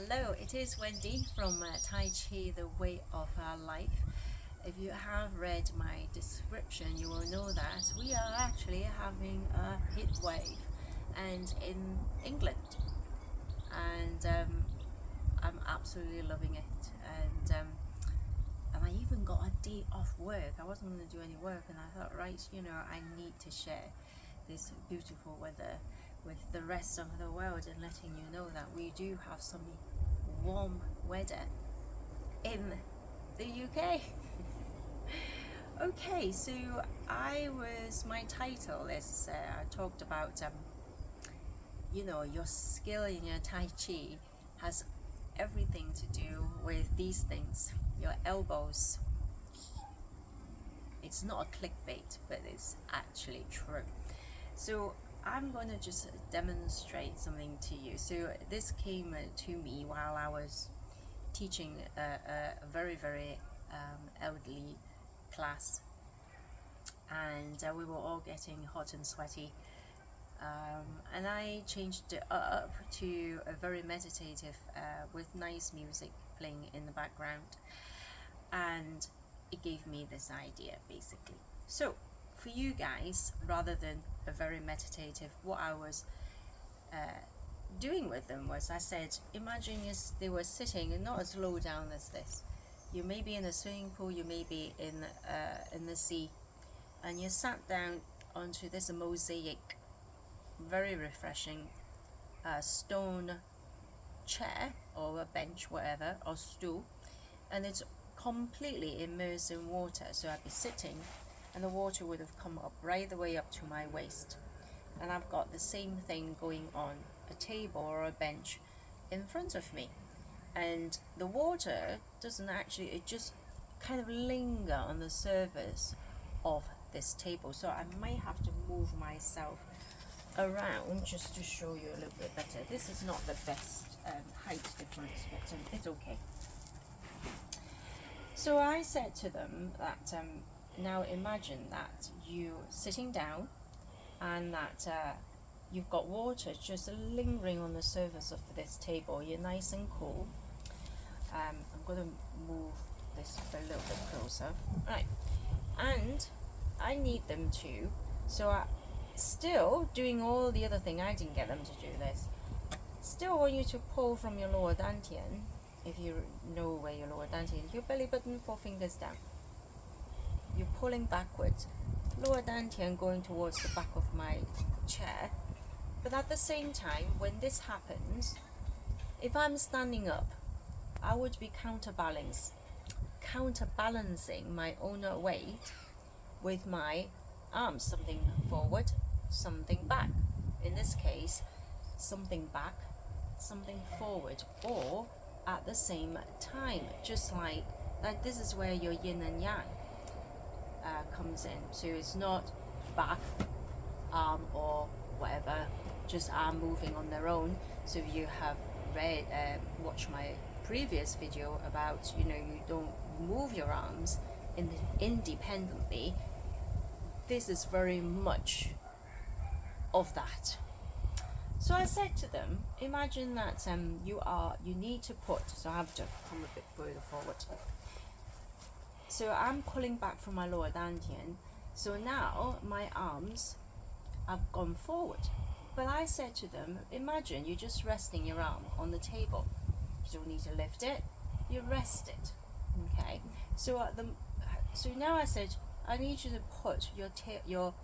Hello, it is Wendy from Tai Chi, The Way of Our Life. If you have read my description, you will know that we are actually having a heat wave and in England, and I'm absolutely loving it. And I even got a day off work. I wasn't going to do any work, and I thought, right, I need to share this beautiful weather with the rest of the world and letting you know that we do have some warm weather in the UK. Okay, so my title is, I talked about, your skill in your Tai Chi has everything to do with these things, your elbows. It's not a clickbait, but it's actually true. So I'm going to just demonstrate something to you. So this came to me while I was teaching a very, very elderly class, and we were all getting hot and sweaty. And I changed it up to a very meditative with nice music playing in the background, and it gave me this idea basically. So for you guys, rather than a very meditative, what I was doing with them was, I said, imagine as they were sitting and not as low down as this. You may be in a swimming pool, you may be in the sea, and you sat down onto this mosaic, very refreshing stone chair or a bench, whatever, or stool, and it's completely immersed in water. So I'd be sitting and the water would have come up right the way up to my waist, and I've got the same thing going on a table or a bench in front of me, and the water doesn't actually, it just kind of linger on the surface of this table. So I might have to move myself around just to show you a little bit better. This is not the best height difference, but it's okay. So I said to them that now imagine that you're sitting down and that you've got water just lingering on the surface of this table. You're nice and cool. I'm going to move this a little bit closer. Right, and I need them to, so I still doing all the other thing. I didn't get them to do this. Still want you to pull from your lower dantian. If you know where your lower dantian, your belly button, 4 fingers down. You're pulling backwards, lower dantian going towards the back of my chair. But at the same time, when this happens, if I'm standing up, I would be counterbalancing my own weight with my arms, something forward, something back. In this case, something back, something forward, or at the same time, just like this is where your yin and yang comes in. So it's not back, arm, or whatever, just arm moving on their own. So if you have watched my previous video about, you don't move your arms independently, this is very much of that. So I said to them, imagine that you need to put, so I have to come a bit further forward. So I'm pulling back from my lower dantian. So now my arms have gone forward. But I said to them, imagine you're just resting your arm on the table. You don't need to lift it, you rest it. Okay. So now I said, I need you to put your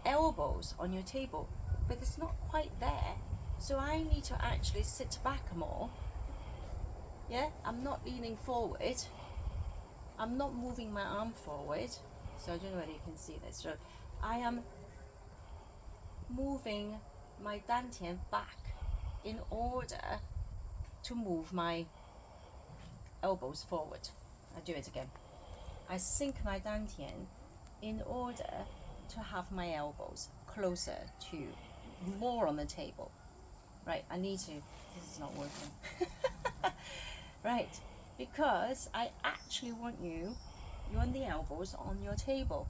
elbows on your table, but it's not quite there. So I need to actually sit back more. Yeah, I'm not leaning forward. I'm not moving my arm forward. So I don't know whether you can see this. So I am moving my dantian back in order to move my elbows forward. I do it again. I sink my dantian in order to have my elbows closer to, more on the table. Right, this is not working. Right, because I actually want you want the elbows on your table.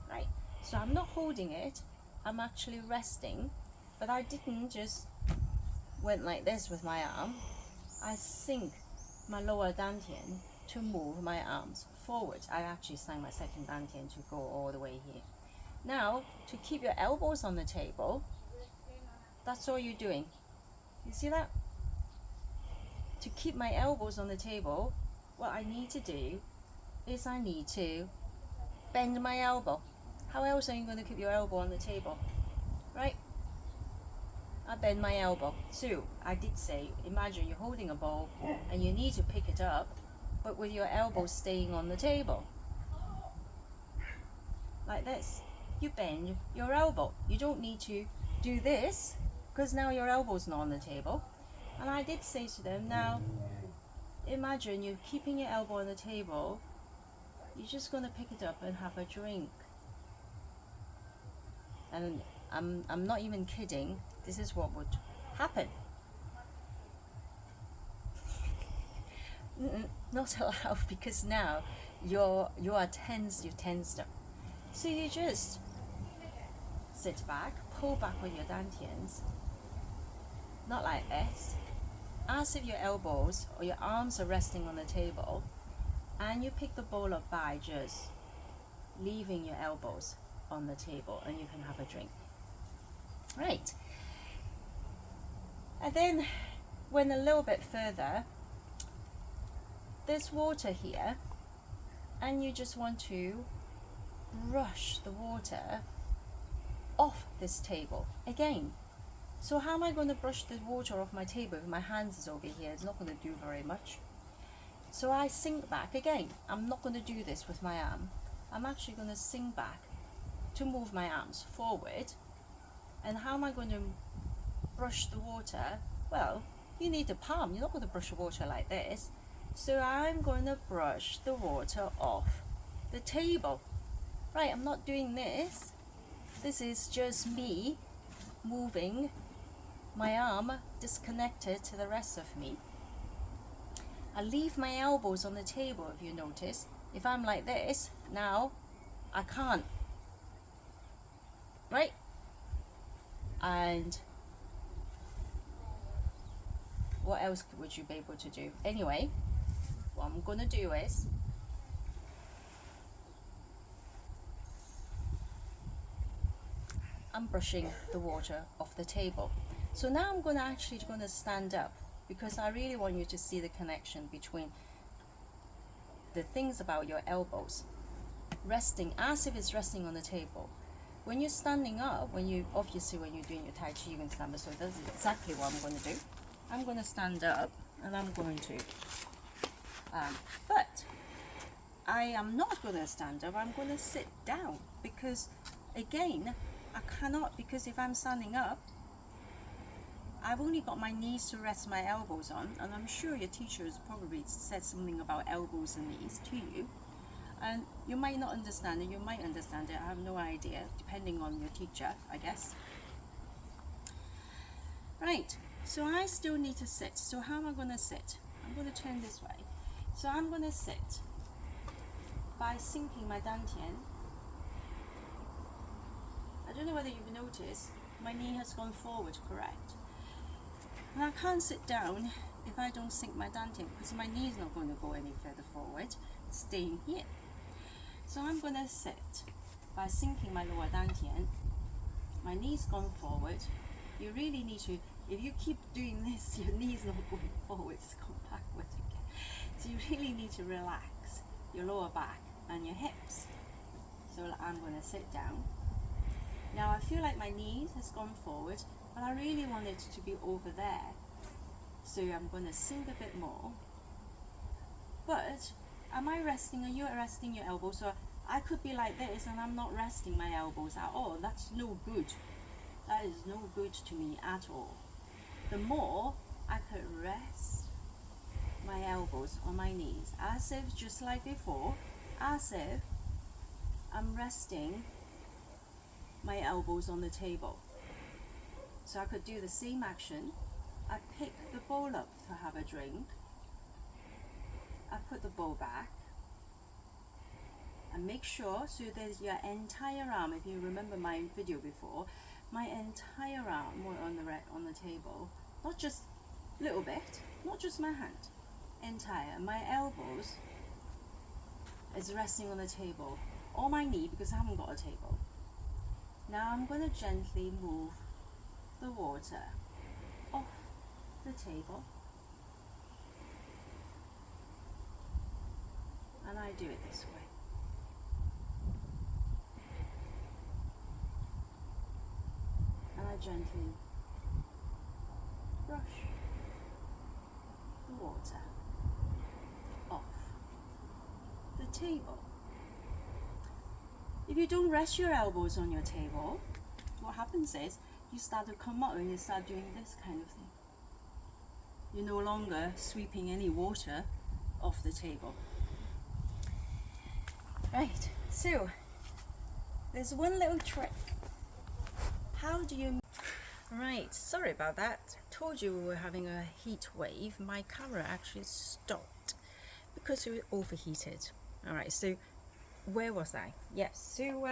Right, so I'm not holding it, I'm actually resting, but I didn't just went like this with my arm. I sink my lower dantian to move my arms forward. I actually sang my second dantian to go all the way here. Now, to keep your elbows on the table, that's all you're doing. You see that? To keep my elbows on the table, what I need to do is I need to bend my elbow. How else are you going to keep your elbow on the table? Right? I bend my elbow. So I did say, imagine you're holding a ball and you need to pick it up, but with your elbow staying on the table. Like this. You bend your elbow. You don't need to do this because now your elbow's not on the table. And I did say to them, now imagine you're keeping your elbow on the table, you're just going to pick it up and have a drink. And I'm not even kidding, this is what would happen. Not allowed, because now you are tensed, you're tensed up. So you just sit back, pull back with your dantians, not like this, as if your elbows or your arms are resting on the table, and you pick the bowl up by just leaving your elbows on the table, and you can have a drink. Right. And then when a little bit further, there's water here, and you just want to brush the water off this table again. So how am I going to brush the water off my table if my hands is over here? It's not going to do very much. So I sink back again. I'm not going to do this with my arm. I'm actually going to sink back to move my arms forward. And how am I going to brush the water? Well, you need a palm. You're not going to brush the water like this. So I'm going to brush the water off the table. Right, I'm not doing this. This is just me moving my arm disconnected to the rest of me. I leave my elbows on the table, if you notice. If I'm like this, now I can't. Right? And what else would you be able to do? Anyway, what I'm going to do is I'm brushing the water off the table. So now I'm going to stand up, because I really want you to see the connection between the things about your elbows resting as if it's resting on the table. When you're standing up, when you're doing your Tai Chi, you can stand up. So that's exactly what I'm going to do. I'm going to stand up, and I'm going to, but I am not going to stand up. I'm going to sit down, because again, I cannot, because if I'm standing up, I've only got my knees to rest my elbows on, and I'm sure your teacher has probably said something about elbows and knees to you, and you might not understand it, you might understand it, I have no idea, depending on your teacher, I guess. Right, so I still need to sit. So how am I going to sit? I'm going to turn this way. So I'm going to sit by sinking my dantian. I don't know whether you've noticed, my knee has gone forward, correct? And I can't sit down if I don't sink my dantian, because my knee is not going to go any further forward, it's staying here. So I'm going to sit by sinking my lower dantian. My knee's gone forward. You really need to, if you keep doing this, your knee's not going forward, it's gone backward again. So you really need to relax your lower back and your hips. So I'm going to sit down. Now I feel like my knees has gone forward, but I really want it to be over there. So I'm going to sink a bit more. But am I resting? Are you resting your elbows? So I could be like this and I'm not resting my elbows at all. That's no good. That is no good to me at all. The more I could rest my elbows on my knees, as if, just like before, as if I'm resting my elbows on the table. So I could do the same action. I pick the bowl up to have a drink. I put the bowl back. And make sure, so there's your entire arm, if you remember my video before, my entire arm were on the table. Not just little bit, not just my hand, entire. My elbows is resting on the table, or my knee because I haven't got a table. Now I'm going to gently move the water off the table, and I do it this way. And I gently brush the water off the table. If you don't rest your elbows on your table, what happens is you start to come up and you start doing this kind of thing. You're no longer sweeping any water off the table. Right, so there's one little trick. How do you... Right, sorry about that. Told you we were having a heat wave. My camera actually stopped because it was overheated. Alright, so where was I? Yes, so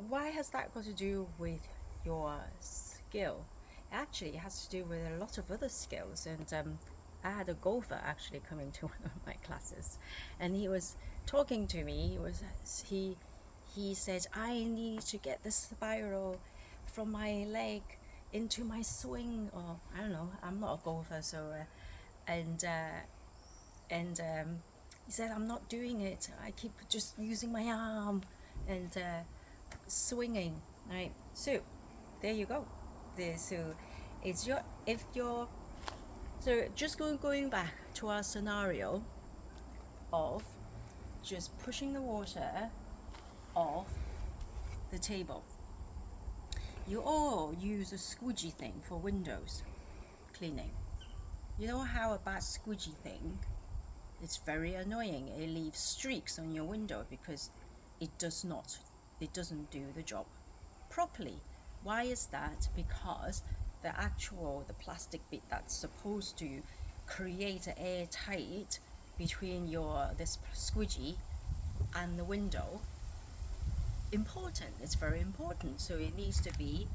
why has that got to do with your skill? Actually, it has to do with a lot of other skills, and I had a golfer actually coming to one of my classes, and he was talking to me. He said, I need to get the spiral from my leg into my swing, or I don't know, I'm not a golfer, so and he said, I'm not doing it, I keep just using my arm and swinging. Right, so there you go. So it's so just going back to our scenario of just pushing the water off the table. You all use a squidgy thing for windows cleaning. You know how a bad squidgy thing, it's very annoying. It leaves streaks on your window because it doesn't do the job properly. Why is that? Because the plastic bit that's supposed to create an airtight between this squidgy and the window, it's very important, so it needs to be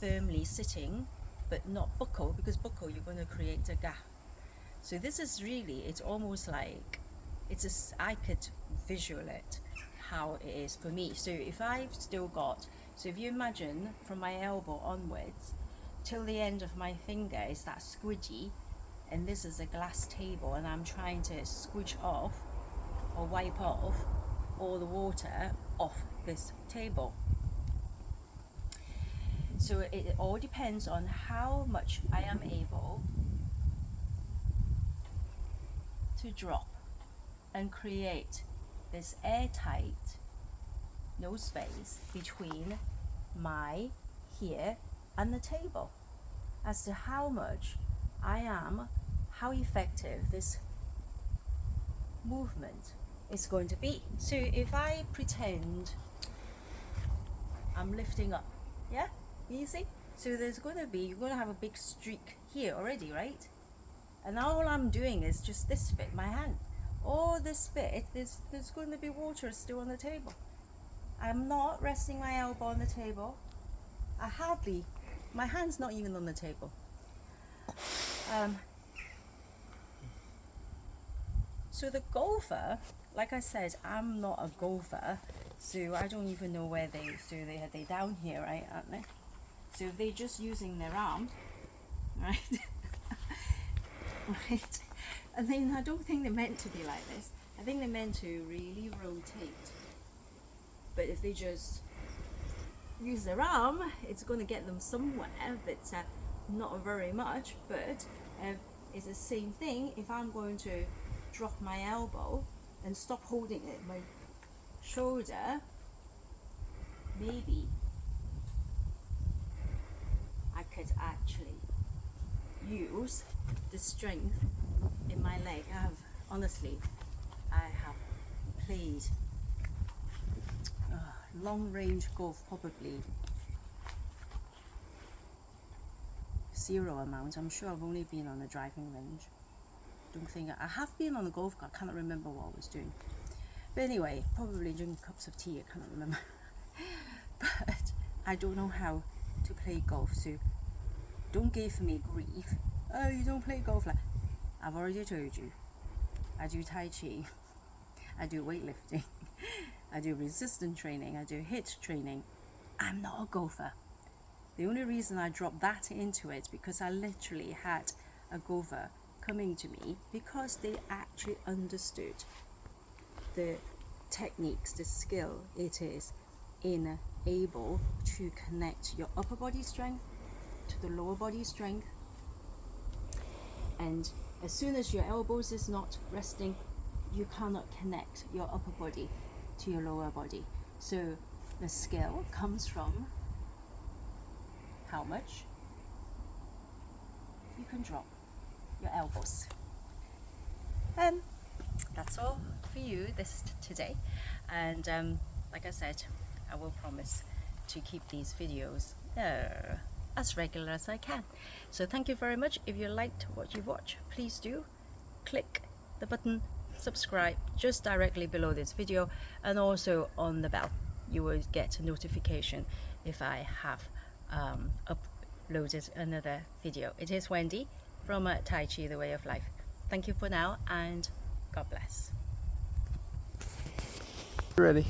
firmly sitting but not buckle, because buckle you're going to create a gap. So this is really, it's almost like I could visual it how it is for me. So if if you imagine from my elbow onwards till the end of my finger is that squidgy, and this is a glass table, and I'm trying to squidge off or wipe off all the water off this table. So it all depends on how much I am able to drop and create this airtight, no space between my here and the table, as to how effective this movement is going to be. So if I pretend I'm lifting up, yeah, easy. So you're going to have a big streak here already, right? And all I'm doing is just this bit, my hand. All this bit, there's going to be water still on the table. I'm not resting my elbow on the table. My hand's not even on the table. So the golfer, like I said, I'm not a golfer, so I don't even know where they're down here, right, aren't they? So if they're just using their arm, right, right, and then I don't think they're meant to be like this. I think they're meant to really rotate. But if they just use their arm, it's going to get them somewhere, but not very much. But it's the same thing. If I'm going to drop my elbow and stop holding it, my shoulder, maybe I could actually use the strength in my leg. I have played long range golf, probably zero amount. I'm sure I've only been on the driving range. Don't think I have been on the golf cart. I cannot remember what I was doing. But anyway, probably drinking cups of tea. I cannot remember. But I don't know how to play golf. So don't give me grief. Oh, you don't play golf. Like, I've already told you. I do Tai Chi. I do weightlifting. I do resistance training. I do HIIT training. I'm not a golfer. The only reason I dropped that into it because I literally had a golfer coming to me because they actually understood the techniques, the skill it is in able to connect your upper body strength to the lower body strength. And as soon as your elbows is not resting, you cannot connect your upper body to your lower body. So the skill comes from how much you can drop your elbows. And that's all for you today. And like I said, I will promise to keep these videos as regular as I can. So thank you very much. If you liked what you watch, please do click the button subscribe just directly below this video, and also on the bell. You will get a notification if I have uploaded another video. It is Wendy from Tai Chi, The Way of Life. Thank you for now, and God bless. Ready.